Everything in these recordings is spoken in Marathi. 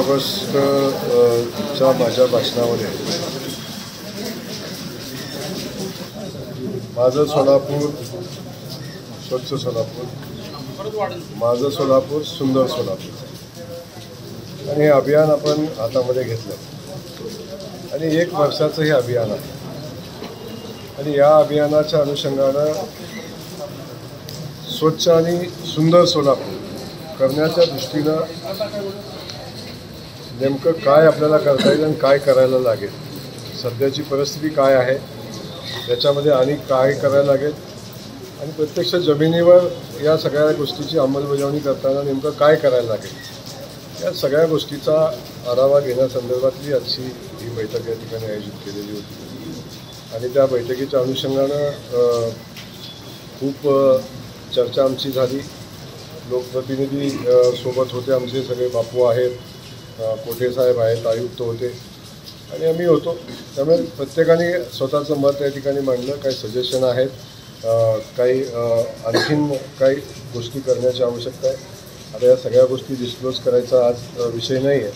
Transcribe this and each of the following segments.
ऑगस्टच्या माझ्या भाषणामध्ये माझं सोलापूर स्वच्छ सोलापूर, माझं सोलापूर सुंदर सोलापूर आणि हे अभियान आपण हातामध्ये घेतलं आणि 1 वर्षाचं हे अभियान आहे आणि या अभियानाच्या अनुषंगानं स्वच्छ आणि सुंदर सोलापूर करण्याच्या दृष्टीनं नेमकं काय आपल्याला करता येईल आणि काय करायला लागेल, सध्याची परिस्थिती काय आहे त्याच्यामध्ये आणि काय करायला लागेल आणि प्रत्यक्ष जमिनीवर या सगळ्या गोष्टीची अंमलबजावणी करताना नेमकं काय करायला लागेल, या सगळ्या गोष्टीचा आढावा घेण्यासंदर्भातली आजची ही बैठक या ठिकाणी आयोजित केलेली होती आणि त्या बैठकीच्या अनुषंगानं खूप चर्चा आमची झाली. लोकप्रतिनिधी सोबत होते, आमचे सगळे बापू आहेत, कोठे साहेब आहेत, आयुक्त होते आणि आम्ही होतो. त्यामुळे प्रत्येकाने स्वतःचं मत या ठिकाणी मांडलं. काही सजेशन आहेत, काही आणखीन काही गोष्टी करण्याची आवश्यकता आहे. आता या सगळ्या गोष्टी डिस्क्लोज करायचा आज विषय नाही आहे,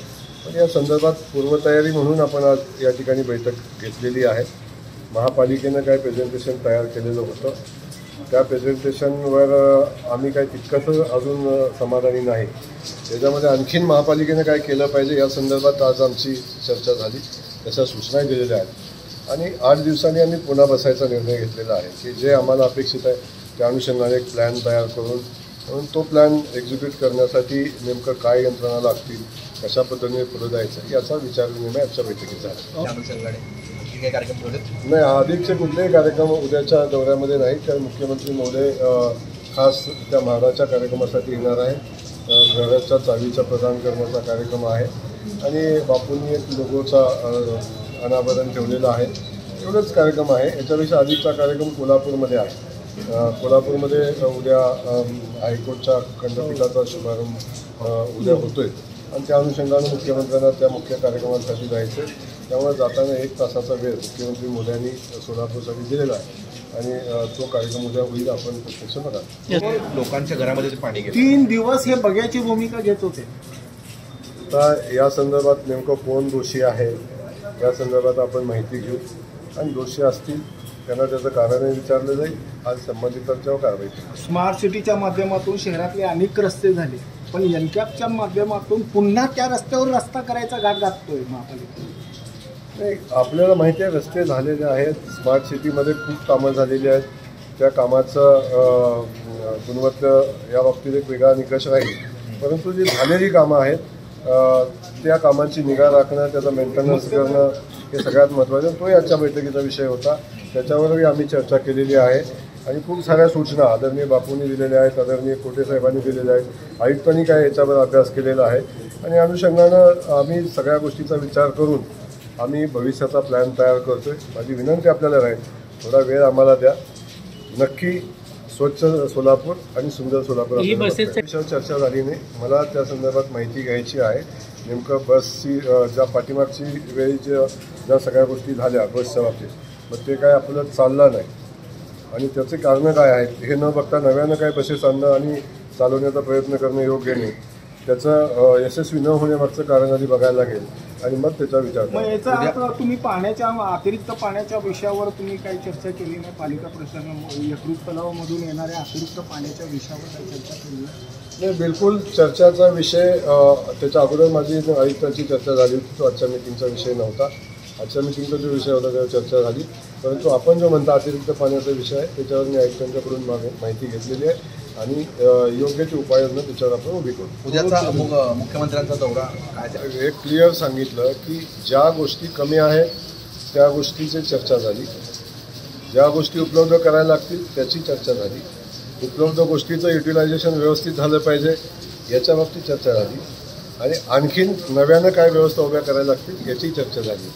पण या संदर्भात पूर्वतयारी म्हणून आपण आज या ठिकाणी बैठक घेतलेली आहे. महापालिकेनं काय प्रेझेंटेशन तयार केलेलं होतं, त्या प्रेझेंटेशनवर आम्ही काही तितकंसं अजून समाधानी नाही. त्याच्यामध्ये आणखीन महापालिकेनं काय केलं पाहिजे या संदर्भात आज आमची चर्चा झाली, त्याच्या सूचना दिलेल्या आहेत आणि 8 दिवसांनी आम्ही पुन्हा बसायचा निर्णय घेतलेला आहे की जे आम्हाला अपेक्षित आहे त्या अनुषंगाने एक प्लॅन तयार करून तो प्लॅन एक्झिक्यूट करण्यासाठी नेमकं काय यंत्रणा लागतील, कशा पद्धतीने पुढे जायचं याचा विचार निर्णय आजच्या बैठकीत झाला. नाही, अधिकचे कुठलेही कार्यक्रम उद्याच्या दौऱ्यामध्ये नाही, कारण मुख्यमंत्री महोदय खास त्या म्हाडाच्या कार्यक्रमासाठी येणार आहे. घराच्या चावीचा प्रदान करण्याचा कार्यक्रम आहे आणि बापूंनी एक लोगोचा अनावरण ठेवलेलं आहे. एवढंच कार्यक्रम आहे. याच्यापेक्षा अधिकचा कार्यक्रम कोल्हापूरमध्ये आहे. कोल्हापूरमध्ये उद्या हायकोर्टच्या खंडपीठाचा शुभारंभ उद्या होतोय आणि त्या अनुषंगानं मुख्यमंत्र्यांना त्या मुख्य कार्यक्रमांसाठी जायचं. त्यामुळे जाताना 1 तासाचा वेळ मुख्यमंत्री मोदयांनी सोलापूरसाठी दिलेला आहे आणि तो कार्यक्रम उद्या होईल. आपण प्रत्यक्ष बघा. लोकांच्या घरामध्ये पाणी गेलं. 3 दिवस हे बघ्याची भूमिका घेत होते. आता या संदर्भात नेमकं कोण दोषी आहे या संदर्भात आपण माहिती घेऊ आणि दोषी असतील त्यांना त्याचं कारणही विचारलं जाईल. आज संबंधितांच्यावर कारवाई केली. स्मार्ट सिटीच्या माध्यमातून शहरातले अनेक रस्ते झाले, पण एनकॅपच्या माध्यमातून पुन्हा त्या रस्त्यावर रस्ता करायचा घाट घाततोय महापालिका. नाही, आपल्याला माहिती आहे रस्ते झालेले आहेत. स्मार्ट सिटीमध्ये खूप कामं झालेली आहेत. त्या कामाचं गुणवत्ता या बाबतीत एक वेगळा निकष राहील, परंतु जी झालेली कामं आहेत त्या कामांची निगा राखणं, त्याचा मेंटेनन्स करणं हे सगळ्यात महत्त्वाचं. तो याच्या बैठकीचा विषय होता. त्याच्यावरही आम्ही चर्चा केलेली आहे आणि खूप साऱ्या सूचना आदरणीय बापूंनी दिलेल्या आहेत, आदरणीय कोठे साहेबांनी दिलेल्या आहेत, आयुक्तांनी काय याच्यावर अभ्यास केलेला आहे आणि अनुषंगानं आम्ही सगळ्या गोष्टीचा विचार करून आम्ही भविष्याचा प्लॅन तयार करतोय. माझी विनंती आपल्याला राहील, थोडा वेळ आम्हाला द्या. नक्की स्वच्छ सोलापूर आणि सुंदर सोलापूर विषयावर चर्चा झाली नाही. मला त्या संदर्भात माहिती घ्यायची आहे. नेमकं बसची ज्या पाठीमागची वेळी ज्या सगळ्या गोष्टी झाल्या बसच्या बाबतीत, मग ते काय आपल्याला चाललं नाही आणि त्याचे कारणं काय आहेत हे न बघता नव्यानं काय बसेस आणणं आणि चालवण्याचा प्रयत्न करणं योग्य नाही. त्याचं यशस्वी न होण्यामागचं कारण आधी बघायला लागेल आणि मग त्याचा विचार करा. तुम्ही पाण्याच्या अतिरिक्त पाण्याच्या विषयावर तुम्ही काही चर्चा केली नाही? पालिका प्रशासन यकृत तलावामधून येणाऱ्या अतिरिक्त पाण्याच्या विषयावर काही चर्चा केली नाही? बिलकुल चर्चाचा विषय त्याच्या अगोदर माझी आयुक्तांची चर्चा झाली होती. तो आजच्या मीटिंगचा विषय नव्हता. आजच्या मीटिंगचा जो विषय होता त्यावर चर्चा झाली, परंतु आपण जो म्हणता अतिरिक्त पाण्याचा विषय आहे त्याच्यावर मी आयुक्तांच्याकडून माहिती घेतलेली आहे आणि योग्य ती उपाययोजना त्याच्यावर आपण उभी करू. उद्याचा मुख्यमंत्र्यांचा दौरा काय हे क्लिअर सांगितलं की ज्या गोष्टी कमी आहेत त्या गोष्टीची चर्चा झाली, ज्या गोष्टी उपलब्ध करायला लागतील त्याची चर्चा झाली, उपलब्ध गोष्टीचं युटिलायझेशन व्यवस्थित झालं पाहिजे याच्या बाबतीत चर्चा झाली आणि आणखीन नव्यानं काय व्यवस्था उभ्या करायला लागतील याची चर्चा झाली.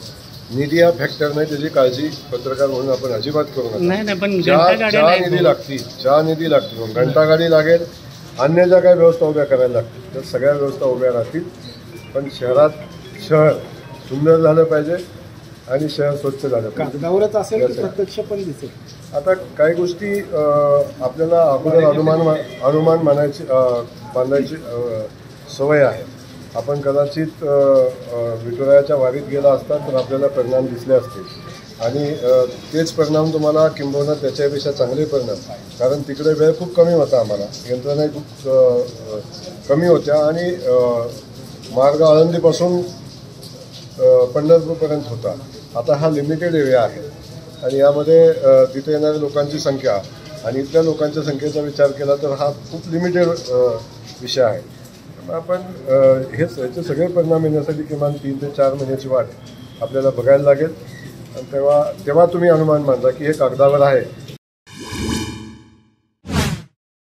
निधी हा फॅक्टर नाही, त्याची काळजी पत्रकार म्हणून आपण अजिबात करू नका. ज्या निधी लागतील घंटागाडी लागेल, अन्य ज्या काही व्यवस्था उभ्या करायला लागतील तर सगळ्या व्यवस्था उभ्या राहतील. पण शहर सुंदर झालं पाहिजे आणि शहर स्वच्छ झालं पाहिजे. असेल प्रत्यक्ष पण दिसेल. आता काही गोष्टी आपल्याला अगोदर अनुमान बांधायची सवय आहे. आपण कदाचित विठुरायाच्या वारीत गेला असता तर आपल्याला परिणाम दिसले असते आणि तेच परिणाम तुम्हाला किंबहुना त्याच्यापेक्षा चांगले परिणाम, कारण तिकडे वेळ खूप कमी होता, आम्हाला यंत्रणा खूप कमी होत्या आणि मार्ग आळंदीपासून पंढरपूरपर्यंत होता. आता हा लिमिटेड एरिया आहे आणि यामध्ये तिथे येणाऱ्या लोकांची संख्या आणि इथल्या लोकांच्या संख्येचा विचार केला तर हा खूप लिमिटेड विषय आहे. त्यामुळे आपण याचे सगळे परिणाम येण्यासाठी किमान 3 ते 4 महिन्याची वाट आपल्याला बघायला लागेल आणि तेव्हा तुम्ही अनुमान मानता की हे कागदावर आहे